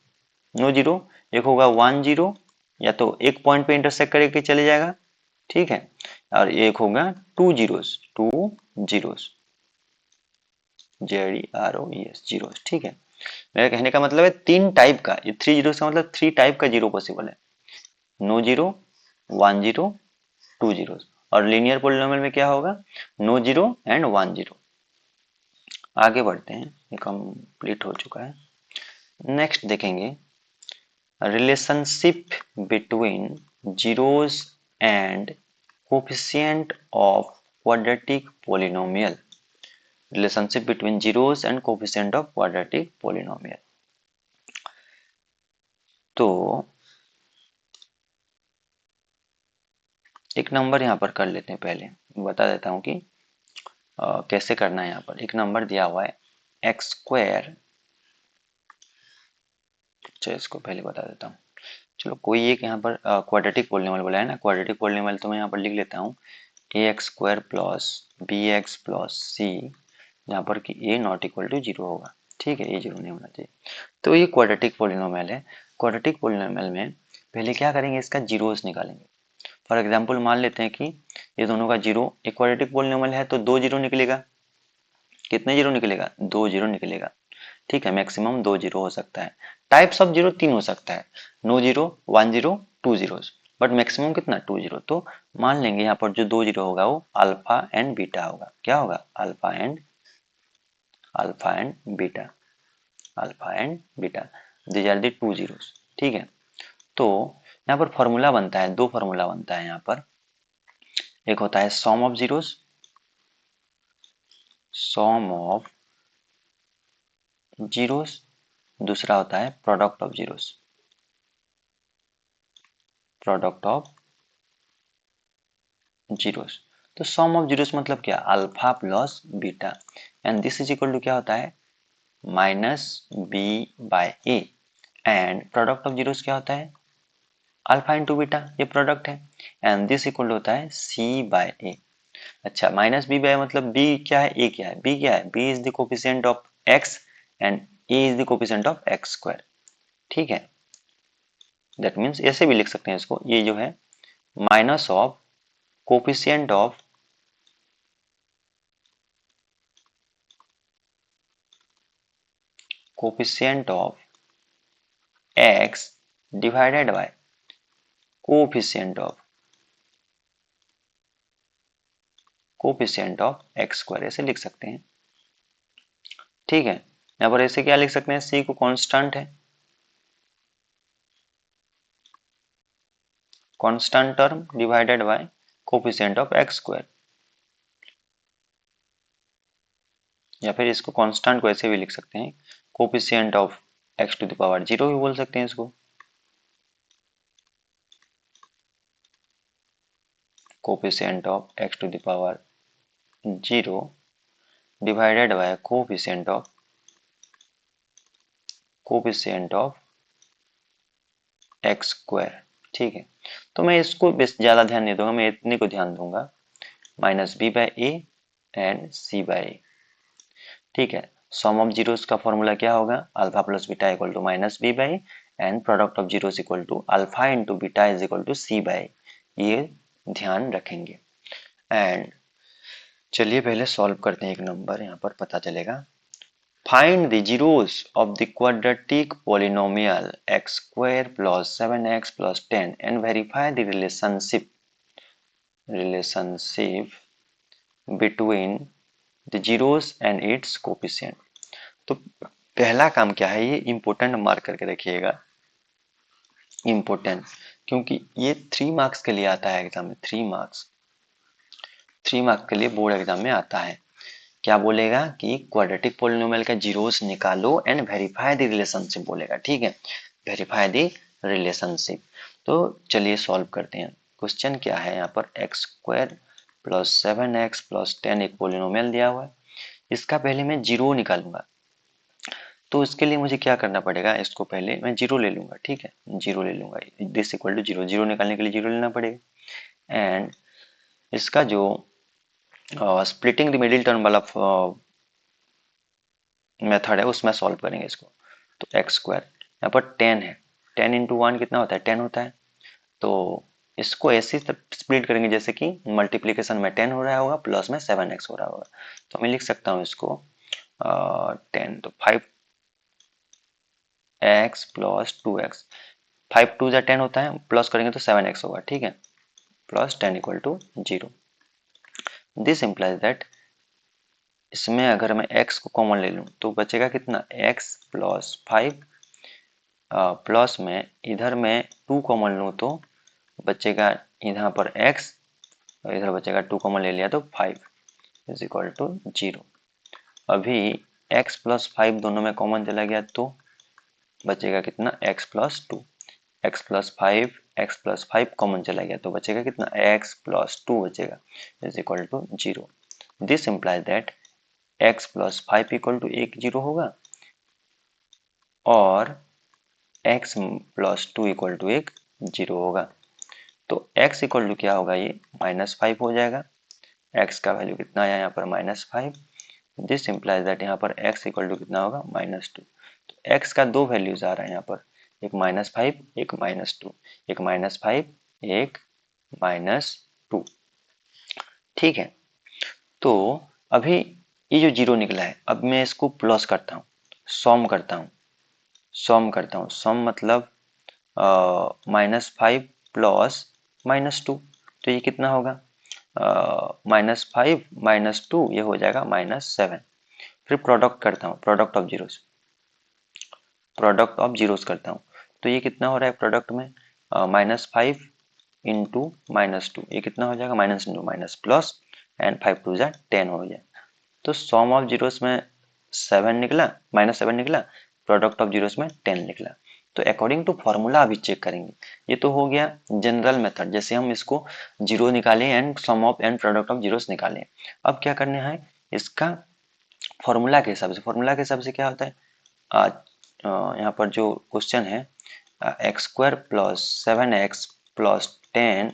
नो जीरो। एक होगा 1 जीरो, या तो एक पॉइंट पे इंटरसेक्ट करके चले जाएगा। ठीक है। और एक होगा 2 जीरोस, 2 जीरोस, JEROES जीरोस। ठीक है, मेरा कहने का मतलब है 3 टाइप का, ये 3 जीरोस का मतलब 3 टाइप का जीरो पॉसिबल है। No zero, 1 zero, 2 zero. और लीनियर पोलिनोमियल में क्या होगा? No zero and 1 zero. आगे बढ़ते हैं, ये कंप्लीट हो चुका है। नेक्स्ट देखेंगे, relationship between zeros and coefficient of quadratic polynomial. Relationship between zeros and coefficient of quadratic polynomial. तो एक नंबर यहाँ पर कर लेते हैं, पहले बता देता हूँ कि कैसे करना है। यहाँ पर एक नंबर दिया हुआ है एक्स स्क्वायर। चलो इसको पहले बता देता हूँ। चलो, कोई एक यहाँ पर क्वाड्रेटिक पोलिनोमियल बोला है ना, क्वाड्रेटिक पोलिनोमियल तो मैं यहाँ पर लिख लेता हूँ A x square plus B x plus C, जहाँ पर कि A not equal to zero होगा। ठीक है, ये जीरो नहीं होना चाहिए। तो ये क्वाड्रेटिक पोलिनोमियल है। क्वाड्रेटिक पोलिनोमियल में पहले क्या करेंगे, इसका जीरोस निकालेंगे। फॉर एग्जाम्पल मान लेते हैं कि ये दोनों का जीरो, एक क्वाड्रेटिक पोलिनोमियल है तो 2 जीरो निकलेगा। कितने जीरो निकलेगा? 2 जीरो निकलेगा। ठीक है, मैक्सिमम 2 जीरो हो सकता है। टाइप्स ऑफ जीरो 3 हो सकता है, no zero, 1 zero, 2 zeros, but maximum कितना 2 जीरो। तो मान लेंगे यहाँ पर जो 2 जीरो होगा वो अल्फा एंड बीटा होगा। क्या होगा? Alpha and beta, alpha and beta, these are the 2 zeros. ठीक है, तो यहाँ पर फॉर्मूला बनता है, दो फॉर्मूला बनता है यहाँ पर। एक होता है sum of zeros, sum of zeros, दूसरा होता है product of zeros, product of zeros. तो सम ऑफ जीरोस मतलब क्या? Alpha plus beta, and this is equal to क्या होता है? Minus B by A, and product of zeros क्या होता है? अल्फा इंटू बीटा, ये प्रोडक्ट है, एंड दिस इक्वल होता है सी बाय ए। अच्छा, माइनस बी बाय मतलब बी क्या है, ए क्या है? बी क्या है? B is the coefficient of x and a is the coefficient of x square. ठीक है, दैट मीन्स ऐसे भी लिख सकते हैं इसको, ये जो है minus of coefficient of coefficient of x divided by coefficient of x square, ऐसे लिख सकते हैं। ठीक है, यहाँ पर ऐसे क्या लिख सकते हैं? सी को कांस्टेंट है, constant term divided by coefficient of x square, या फिर इसको कांस्टेंट को ऐसे भी लिख सकते हैं, coefficient of x to the power zero भी बोल सकते हैं इसको, coefficient of x to the power zero divided by coefficient of x square. ठीक है, तो मैं इसको ज्यादा ध्यान नहीं दूंगा, मैं इतने को ध्यान दूंगा, minus B by A and C by A. ठीक है, सम ऑफ जीरोस का फॉर्मूला क्या होगा? Alpha plus beta equal to minus B by, and product of zeros equal to alpha into beta is equal to C by, ये ध्यान रखेंगे। And चलिए पहले सॉल्व करते हैं, एक नंबर यहाँ पर पता चलेगा। Find the zeros of the quadratic polynomial x square plus 7x plus 10 and verify the relationship between the zeros and it's coefficient. तो पहला काम क्या है, ये इंपोर्टेंट मार्क करके रखिएगा, इंपोर्टेंट, क्योंकि ये 3 मार्क्स के लिए आता है एग्जाम में, 3 मार्क्स, 3 मार्क्स के लिए बोर्ड एग्जाम में आता है। क्या बोलेगा कि क्वाड्रेटिक पोलिनोमियल का जीरोस निकालो एंड वेरीफाई द रिलेशनशिप बोलेगा। ठीक है, वेरीफाई द रिलेशनशिप। तो चलिए सॉल्व करते हैं। क्वेश्चन क्या है यहाँ पर? X square plus 7x plus 10 एक पोलिनोमियल दिया हुआ है, इसका पहले मैं जीरो निकालूंगा। तो इसके लिए मुझे क्या करना पड़ेगा? इसको पहले मैं जीरो ले लूंगा। ठीक है, जीरो ले लूंगा, this equal to zero, zero निकालने के लिए जीरो लेना पड़ेगा। एंड इसका जो स्प्लिटिंग द मिडिल टर्म वाला मेथड है उसमें सॉल्व करेंगे इसको। तो एक्स स्क्वायर यहाँ पर 10 है, 10 इंटू वन कितना होता है? 10 होता है। तो इसको ऐसे स्प्लिट करेंगे जैसे कि मल्टीप्लीकेशन में 10 हो रहा होगा, प्लस में 7x हो रहा होगा। तो मैं लिख सकता हूँ इसको 10, तो 5x प्लस 2x, 5 टू जा 10 होता है, प्लस करेंगे तो 7x होगा। ठीक है, plus 10 equal to zero. This implies that इसमें अगर मैं x को कॉमन ले लूं तो बचेगा कितना? x प्लस 5, प्लस में इधर मैं 2 कॉमन लूं तो बचेगा यहाँ पर x, और इधर बचेगा 2 कॉमन ले लिया तो 5 इज इक्वल टू जीरो। अभी x प्लस 5 दोनों में कॉमन चला गया तो बचेगा कितना? x plus 2, x plus 5, x plus 5 common चला गया तो बचेगा कितना? x प्लस 2 बचेगा, is equal to zero. This implies that x plus 5 equal to एक जीरो होगा, और x प्लस 2 इक्वल टू एक जीरो होगा। तो x इक्वल टू क्या होगा? ये -5 हो जाएगा। x का वैल्यू कितना आया यहाँ पर? -5। दिस इम्प्लाइज दैट यहाँ पर x इक्वल टू कितना होगा? -2। तो x का दो वैल्यूज आ रहा है यहाँ पर, एक -5 एक -2, एक -5 एक -2। ठीक है, तो अभी ये जो जीरो निकला है, अब मैं इसको प्लस करता हूँ, सॉम मतलब -5 प्लस -2, तो ये कितना होगा, -5 -2, ये हो जाएगा -7। फिर प्रोडक्ट करता हूँ, प्रोडक्ट ऑफ जीरोस करता हूँ, तो ये कितना हो रहा है प्रोडक्ट में, -5 इंटू -2, ये कितना हो जाएगा, minus into minus plus, and 5 two जा 10 हो जाए। तो सॉम ऑफ जीरोस में 7 निकला, -7 निकला, प्रोडक्ट ऑफ जीरोस में 10 निकला। तो अकॉर्डिंग टू फॉर्मूला अभी चेक करेंगे। ये तो हो गया जनरल मेथड, जैसे हम इसको जीरो निकालें and sum of and product of zeros निकालें। अब क्या करना है, इसका फॉर्मूला के हिसाब से, क्या होता है, आज यहाँ पर जो क्वेश्चन है, x square plus 7x plus 10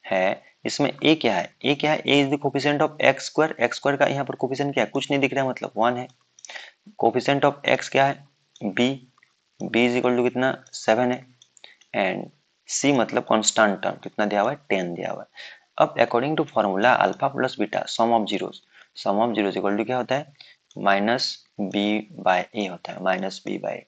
है, इसमें ए क्या है, A is the coefficient of x square, का यहाँ पर कोफिशिएंट क्या है, कुछ नहीं दिख रहा है, मतलब 1 है। कोफिशिएंट ऑफ एक्स क्या है, बी, इज इक्वल टू कितना, 7 है, एंड सी मतलब कांस्टेंट टर्म कितना दिया हुआ है, 10 दिया हुआ है। अब according to formula alpha plus beta sum of zeros, equal to क्या होता है, माइनस बी बाय ए होता है, माइनस बी बाय,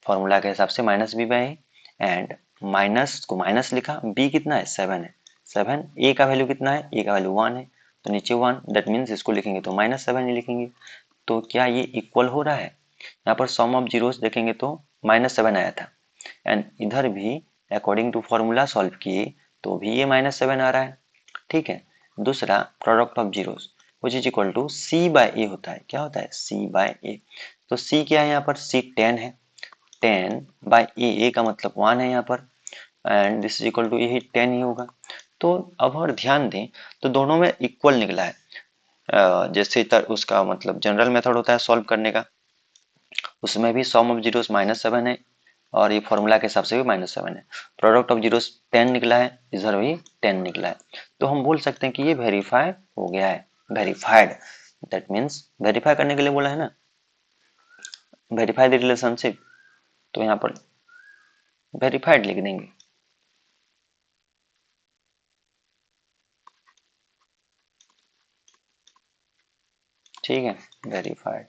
फॉर्मूला के हिसाब से minus B by, and minus को माइनस लिखा, बी कितना है, 7 है, 7, ए का वैल्यू कितना है, ए का वैल्यू 1 है, तो नीचे 1, दैट मीन्स इसको लिखेंगे तो -7 ही लिखेंगे। तो क्या ये इक्वल हो रहा है, यहाँ पर सम ऑफ जीरोस देखेंगे तो -7 आया था, एंड इधर भी अकॉर्डिंग टू फॉर्मूला सॉल्व किए तो भी ये -7 आ रहा है, ठीक है। दूसरा product of zeros which is equal to C by A होता है, क्या होता है, सी बाय ए, तो सी क्या है, यहाँ पर सी 10 है, 10 बाय ए का मतलब 1 है यहाँ पर, and this is equal to यही 10 ही होगा। तो अब अगर ध्यान दें तो दोनों में इक्वल निकला है, जैसे उसका मतलब जनरल मेथड होता है सॉल्व करने का, उसमें भी सम ऑफ जीरोस -7 है, और ये फॉर्मूला के हिसाब से भी -7 है। प्रोडक्ट ऑफ जीरोस 10 निकला है, इधर भी 10 निकला है, तो हम बोल सकते हैं कि ये वेरीफाई हो गया है, वेरीफाइड, दैट मीन्स वेरीफाई करने के लिए बोला है ना, वेरीफाई द रिलेशनशिप, तो यहाँ पर वेरीफाइड लिख देंगे। ठीक है, वेरीफाइड,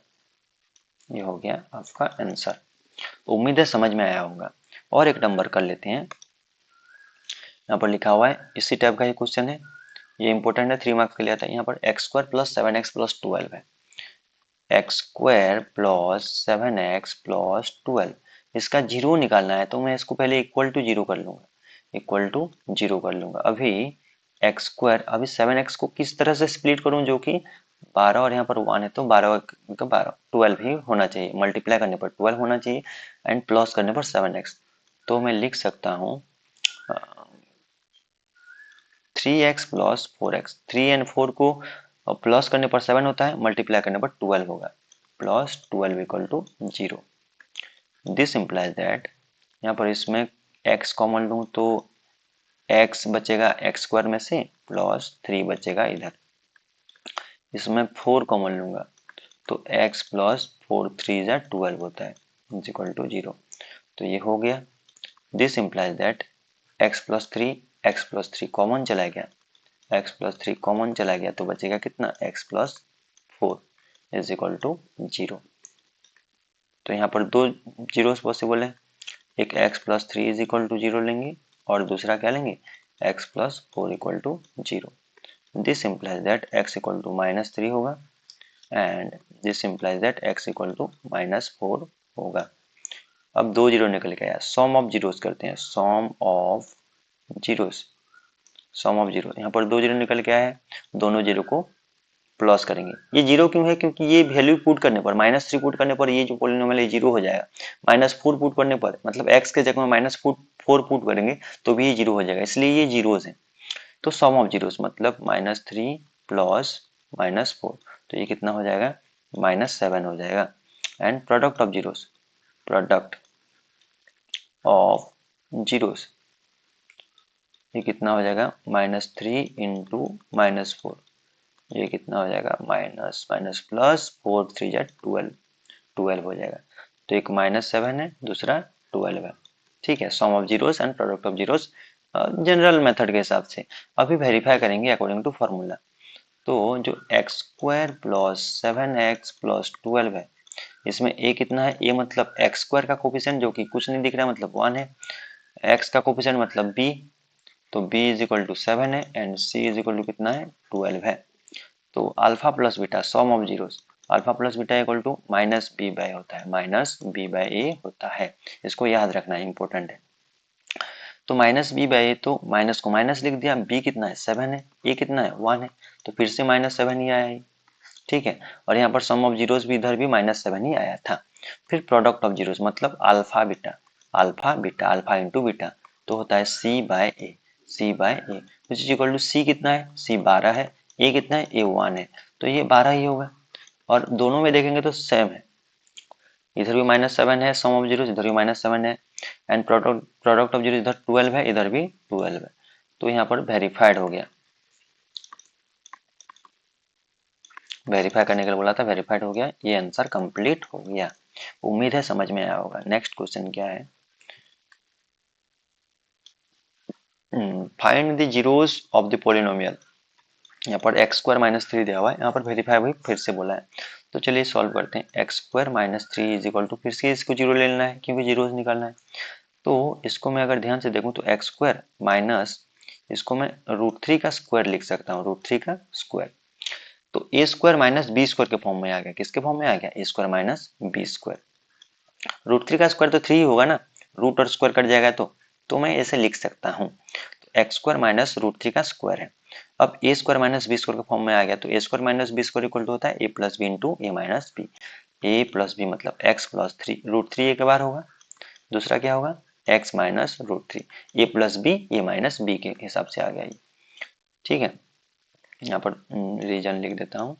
ये हो गया आपका आंसर। उम्मीद है समझ में आया होगा। और एक नंबर कर लेते हैं, यहाँ पर लिखा हुआ है, इसी टाइप का ये क्वेश्चन है, ये इंपॉर्टेंट है, 3 मार्क्स के लिए आता है। यहाँ पर x square plus 7x plus 12 है, x square plus 7x plus 12, इसका जीरो निकालना है, तो मैं इसको पहले इक्वल टू जीरो कर लूंगा, अभी एक्स स्क्वायर, अभी 7x को किस तरह से स्प्लिट करूं, जो कि 12 और यहाँ पर 1 है, तो 12 का 12, 12 ही होना चाहिए, मल्टीप्लाई करने पर 12 होना चाहिए, एंड प्लस करने पर 7x, तो मैं लिख सकता हूँ 3x प्लस 4x, 3 एंड 4 को प्लस करने पर 7 होता है, मल्टीप्लाई करने पर 12 होगा, plus 12 equal to 0। This implies that, यहाँ पर इसमें x कॉमन लूँ तो x बचेगा एक्स स्क्वायर में से, प्लस 3 बचेगा इधर, इसमें 4 कॉमन लूंगा तो x प्लस 4 3 जा 12 होता है, इज इक्वल टू 0। तो ये हो गया, this implies that x plus three common चला गया, तो बचेगा कितना, x plus 4 is equal to 0। तो यहाँ पर दो जीरोस पॉसिबल है, एक x plus 3 is equal to 0 लेंगे, और दूसरा क्या लेंगे, x plus 4 equal to 0। This implies that x equal to -3 होगा, and this implies that x equal to -4 होगा। अब दो जीरो निकल के आया, सम ऑफ जीरोस करते हैं, सम ऑफ जीरो, यहाँ पर दो जीरो निकल के आया है, दोनों जीरो को प्लस करेंगे। ये जीरो क्यों है, क्योंकि ये वैल्यू पुट करने पर, -3 पुट करने पर ये जो पॉलिनोमियल है जीरो हो जाएगा, -4 पुट करने पर, मतलब x के जगह में -4 पुट करेंगे तो भी ये जीरो हो जाएगा, इसलिए ये जीरोस है। तो सम ऑफ जीरोस मतलब -3 प्लस -4, तो ये कितना हो जाएगा, -7 हो जाएगा। And product of zeros, product of zeros, ये कितना हो जाएगा, -3 इंटू -4, ये कितना हो जाएगा, माइनस माइनस प्लस 4 3 जा 12, 12 हो जाएगा। तो एक -7 है, दूसरा 12 है। ठीक है, sum of zeros and product of zeros general method के हिसाब से। अभी वेरीफाई करेंगे अकॉर्डिंग टू फॉर्मूला। तो जो x square plus 7x plus 12 है, इसमें a कितना है, a मतलब एक्स स्क्वायर का कोफिशिएंट जो कि कुछ नहीं दिख रहा है मतलब 1 है, x का कोफिशिएंट मतलब b, तो b इज इक्वल टू 7 है and c is equal to कितना है 12 है। तो alpha plus beta sum of zeros, alpha plus beta equal to minus B by होता है, माइनस बी बाय ए होता है। इसको याद रखना है, इंपॉर्टेंट है। तो माइनस बी बाय ए, तो माइनस को माइनस लिख दिया, बी कितना है 7 है, ए कितना है 1 है, तो फिर से -7 ही आया है। ठीक है, और यहाँ पर सम ऑफ जीरोस भी इधर भी -7 ही आया था। फिर प्रोडक्ट ऑफ जीरोस मतलब alpha beta, alpha beta, alpha into beta, तो होता है C by A, C by A which is equal to C कितना है, सी 12 है, ए कितना है, ए 1 है, तो ये 12 ही होगा। और दोनों में देखेंगे तो सेम है, इधर भी -7 है सम ऑफ जीरोस, इधर भी -7 है एंड प्रोडक्ट ऑफ जीरो, इधर 12 है, इधर भी 12 है, तो यहाँ पर वेरीफाइड हो गया। वेरीफाई करने के लिए बोला था, वेरीफाइड हो गया, ये आंसर कंप्लीट हो गया। उम्मीद है समझ में आया होगा। नेक्स्ट क्वेश्चन क्या है, find the zeros of the polynomial. यहाँ पर एक्स स्क्वायर माइनस थ्री दिया हुआ है, यहाँ पर वेरीफाई भी फिर से बोला है, तो चलिए सॉल्व करते हैं। X square minus three is equal to, फिर से इसको जीरो ले लेना है क्योंकि जीरोस निकालना है। तो इसको मैं अगर ध्यान से देखूं तो एक्स स्क्वायर माइनस, इसको मैं √3 का स्क्वायर लिख सकता हूँ, √3 का स्क्वायर, तो A square minus B square के फॉर्म में आ गया। किसके फॉर्म में आ गया, ए स्क्वायर माइनस बी स्क्वायर। √3 का स्क्वायर तो 3 ही होगा ना, रूट और स्क्वायर कट जाएगा, तो मैं ऐसे लिख सकता हूँ, एक्स स्क्वायर माइनस √3 का स्क्वायर है। अब A square minus B square के फॉर्म में आ गया, तो A square minus B square equal to होता है A plus B into A minus B. A plus B मतलब एक्स प्लस थ्री, √3 एक बार होगा, दूसरा क्या होगा x minus √3, A plus B A minus B के हिसाब से आ गया ये। ठीक है, यहाँ पर रीजन लिख देता हूँ,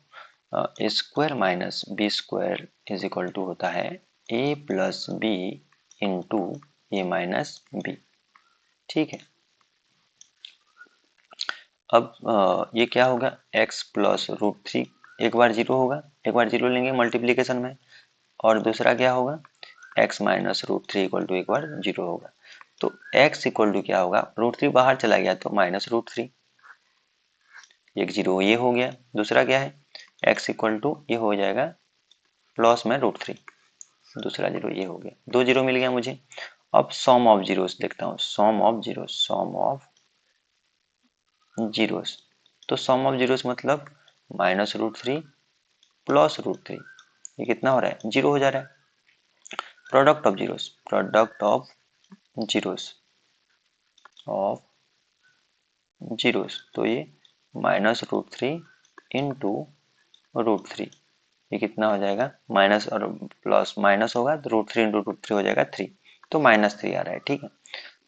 A square minus B square is equal to होता है A plus B into A minus B. ठीक है, अब ये क्या होगा, x प्लस √3, एक बार जीरो होगा, एक बार जीरो लेंगे मल्टीप्लीकेशन में, और दूसरा क्या होगा x माइनस √3 इक्वल टू एक बार जीरो होगा। तो x इक्वल टू क्या होगा, √3 बाहर चला गया तो माइनस √3, एक जीरो ये हो गया, दूसरा क्या है x इक्वल टू ये हो जाएगा प्लस में √3, दूसरा जीरो ये हो गया, दो जीरो मिल गया मुझे। अब सम ऑफ जीरोस देखता हूँ, sum of zero, sum of zeros, तो सम ऑफ जीरोस मतलब -√3 प्लस √3, ये कितना हो रहा है, जीरो हो जा रहा है। Product of zeros, product of zeros of zeros, तो ये -√3 इंटू √3, ये कितना हो जाएगा, माइनस और प्लस माइनस होगा तो √3 इंटू √3 हो जाएगा 3, तो -3 आ रहा है। ठीक है,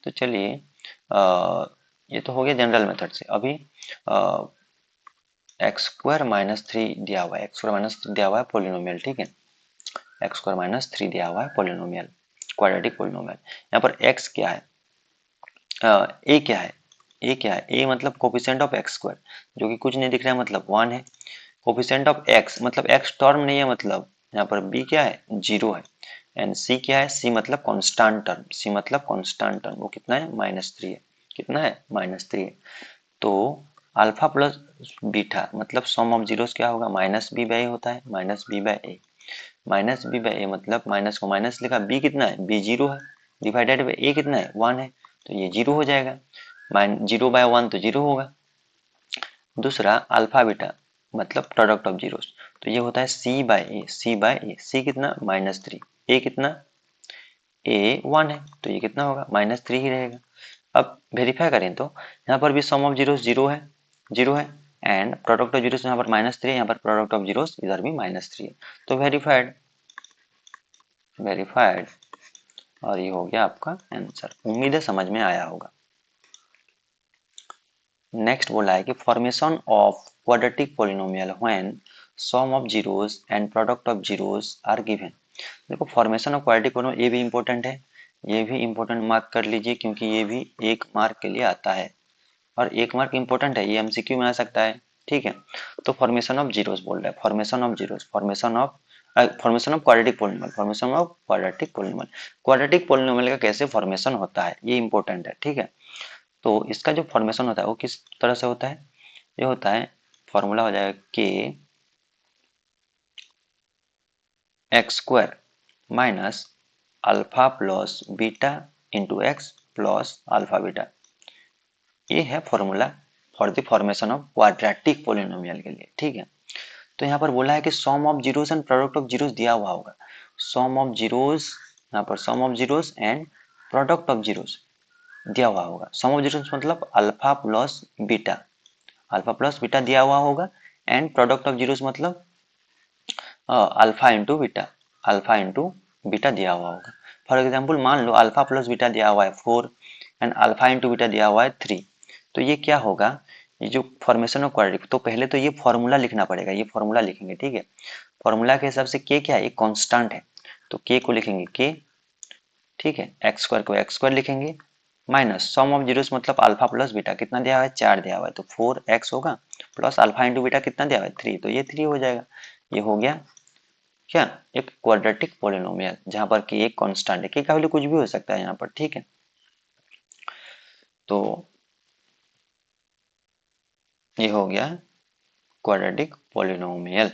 तो चलिए ये तो हो गया जनरल मेथड से। अभी एक्स स्क्वायर माइनस थ्री दिया हुआ है, एक्स स्क्वायर माइनस दिया हुआ है पोलिनोमियल। ठीक है, एक्स स्क्वायर माइनस थ्री दिया हुआ है पोलिनोमियल, क्वाड्रेटिक पोलिनोमियल। यहाँ पर एक्स क्या है, ए क्या है, ए क्या है, ए मतलब कोफिशिएंट ऑफ एक्स स्क्वायर जो कि कुछ नहीं दिख रहा है मतलब 1 है, कोफिशिएंट ऑफ एक्स मतलब एक्स टर्म नहीं है, मतलब यहाँ पर बी क्या है जीरो है, एंड सी क्या है, सी मतलब कांस्टेंट टर्म, सी मतलब कांस्टेंट टर्म, वो कितना है -3 है, कितना है -3 है। तो अल्फा प्लस बीटा मतलब सम ऑफ जीरोस क्या होगा, माइनस बी बाई होता है, minus B by A, minus B by A मतलब माइनस को माइनस लिखा, बी कितना है, बी जीरो है, डिवाइडेड बाई ए कितना है 1 है, तो ये जीरो हो जाएगा, जीरो बाय 1 तो जीरो होगा। दूसरा अल्फा बीटा मतलब प्रोडक्ट ऑफ जीरोस, तो ये होता है C by A, C by A, सी कितना -3, ए कितना ए 1 है, तो ये कितना होगा -3 ही रहेगा। अब वेरीफाई करें तो यहाँ पर भी सम ऑफ जीरोस जीरो है, जीरो है, एंड प्रोडक्ट ऑफ जीरोस यहाँ पर -3 है, यहाँ पर प्रोडक्ट ऑफ जीरोस इधर भी -3 है, तो वेरीफाइड, वेरीफाइड, और ये हो गया आपका आंसर। उम्मीद है समझ में आया होगा। नेक्स्ट बोला है कि formation of quadratic polynomial when sum of zeros and product of zeros are given. देखो फॉर्मेशन ऑफ क्वाड्रेटिक पोलिनोमियल ये भी इंपॉर्टेंट है, ये भी इंपॉर्टेंट मार्क कर लीजिए क्योंकि ये भी एक मार्क के लिए आता है, और एक मार्क इंपॉर्टेंट है, ये एमसीक्यू में आ सकता है। ठीक है, तो फॉर्मेशन ऑफ जीरोस बोल रहा है, formation of zeros, formation of quadratic polynomial, formation of quadratic polynomial, quadratic polynomial का कैसे फॉर्मेशन होता है ये इंपॉर्टेंट है। ठीक है, तो इसका जो फॉर्मेशन होता है वो किस तरह से होता है, ये होता है फॉर्मूला हो जाएगा के x square minus alpha plus beta into x plus alpha beta. ये है formula for the formation of quadratic polynomial के लिए, ठीक है। तो यहाँ पर बोला है कि sum of zeros and product of zeros दिया हुआ होगा। सम ऑफ जीरोस, यहाँ पर sum of zeros and product of zeros दिया हुआ होगा। सम ऑफ जीरोस मतलब alpha plus beta, alpha plus beta दिया हुआ होगा, एंड प्रोडक्ट ऑफ जीरोस मतलब alpha into beta, alpha into beta दिया हुआ होगा। फॉर एग्जाम्पल मान लो अल्फा प्लस बीटा दिया हुआ है 4 एंड अल्फा इंटू बीटा दिया हुआ है 3। तो ये क्या होगा, ये जो फॉर्मेशन ऑफ क्वाड्रेटिक, तो पहले तो ये फॉर्मूला लिखना पड़ेगा, ये फॉर्मूला लिखेंगे, ठीक है। फॉर्मूला के हिसाब से के क्या है, एक कांस्टेंट है, तो के को लिखेंगे के, ठीक है। एक्स स्क्वायर को एक्स स्क्वायर लिखेंगे माइनस सम ऑफ जीरोस मतलब अल्फा प्लस बीटा, कितना दिया हुआ है 4 दिया हुआ है, तो 4x होगा प्लस अल्फा इंटू बीटा कितना दिया हुआ है 3, तो ये 3 हो जाएगा। ये हो गया क्या, एक क्वाड्रेटिक पोलिनोमियल जहां पर कि एक कांस्टेंट है, के का वैल्यू कुछ भी हो सकता है यहाँ पर, ठीक है। तो ये हो गया क्वाड्रेटिक पोलिनोमियल।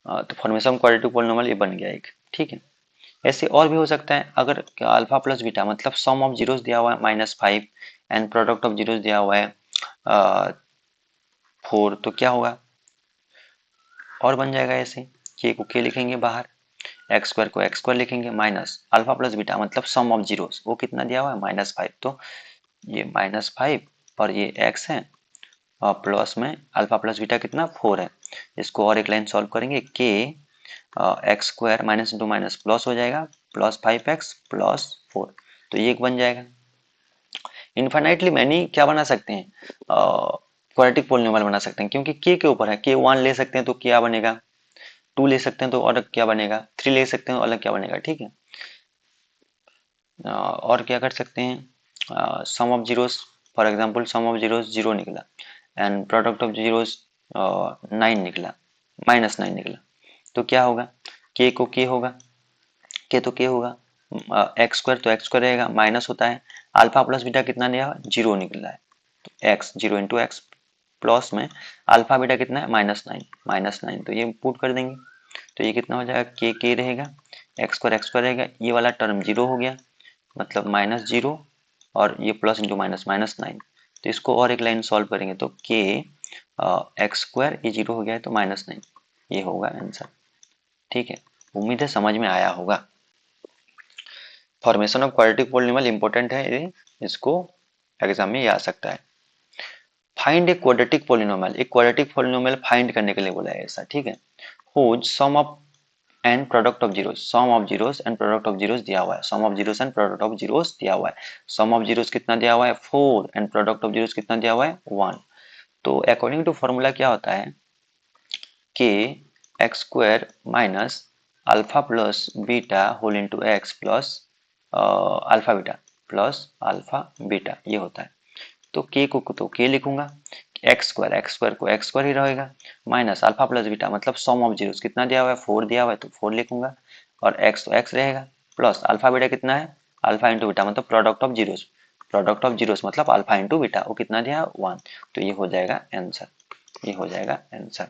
तो फॉर्मेशन क्वाड्रेटिक पोलिनोमियल ये बन गया एक, ठीक है। ऐसे और भी हो सकता है, अगर अल्फा प्लस बीटा मतलब सम ऑफ जीरोस दिया हुआ है -5 एंड प्रोडक्ट ऑफ जीरोस दिया हुआ है 4, तो क्या होगा, और बन जाएगा ऐसे, के को के लिखेंगे बाहर, एक्स स्क्वायर को एक्स स्क्वायर लिखेंगे माइनस अल्फा प्लस बीटा मतलब सम ऑफ जीरोस, वो कितना दिया हुआ है -5, तो ये -5 और ये x है, और प्लस में अल्फा प्लस बीटा कितना 4 है। इसको और एक लाइन सॉल्व करेंगे, के x square minus into minus plus हो जाएगा, प्लस 5x प्लस 4, तो ये एक बन जाएगा। इनफाइनाइटली मैनी क्या बना सकते हैं, क्वाड्रेटिक पोलिनोमियल बना सकते हैं, क्योंकि के ऊपर है, के 1 ले सकते हैं तो क्या बनेगा, 2 ले सकते हैं तो अलग क्या बनेगा, 3 ले सकते हैं तो अलग क्या बनेगा, ठीक है। और क्या कर सकते हैं, sum of zeros, for example sum of zeros 0 निकला एंड प्रोडक्ट ऑफ जीरोस 9 निकला, -9 निकला, तो क्या होगा, के को के होगा, के तो के होगा, एक्स स्क्वायर तो एक्स स्क्वायर रहेगा, माइनस होता है अल्फा प्लस बीटा कितना दिया 0 निकला है, तो एक्स 0 इंटू एक्स प्लस में अल्फा बीटा कितना है -9, तो ये पुट कर देंगे, तो ये कितना हो जाएगा, के रहेगा, एक्स स्क्वायर रहेगा, ये वाला टर्म 0 हो गया, मतलब -0 और ये प्लस इंटू माइनस -9, तो इसको और एक लाइन सॉल्व करेंगे तो के एक्स स्क्वायर ये 0 हो गया है तो -9, ये होगा आंसर, ठीक है। उम्मीद है समझ में आया होगा। Formation of quadratic polynomial important है, ये इसको एग्जाम में ये आ सकता है। फाइंड ए क्वाड्रेटिक पोलिनोमियल, एक क्वाड्रेटिक पोलिनोमियल फाइंड करने के लिए बोला है ऐसा, ठीक है। Whose sum of and product of zeros, sum of zeros and product of zeros दिया हुआ है, sum of zeros and product of zeros दिया हुआ है, सम ऑफ जीरोस कितना दिया हुआ है 4 एंड प्रोडक्ट ऑफ जीरोस कितना दिया हुआ है 1। तो अकॉर्डिंग टू फॉर्मूला क्या होता है, k x square minus alpha plus beta whole into x plus alpha beta plus alpha beta, ये होता है। तो के को तो के लिखूंगा, एक्स स्क्वायर को एक्स स्क्वायर ही रहेगा, माइनस अल्फा प्लस बीटा मतलब सम ऑफ जीरोस कितना दिया हुआ है 4 दिया हुआ है तो 4 लिखूंगा, और एक्स तो एक्स रहेगा, प्लस अल्फा बीटा कितना है, अल्फा इंटू बीटा मतलब प्रोडक्ट ऑफ जीरोस मतलब अल्फा इंटू बीटा, वो कितना दिया है 1, तो ये हो जाएगा आंसर, ये हो जाएगा आंसर।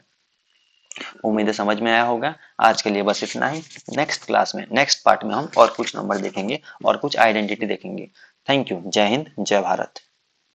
उम्मीद है समझ में आया होगा। आज के लिए बस इतना ही। नेक्स्ट क्लास में, नेक्स्ट पार्ट में हम और कुछ नंबर देखेंगे और कुछ आइडेंटिटी देखेंगे। Thank you. जय हिंद, जय भारत।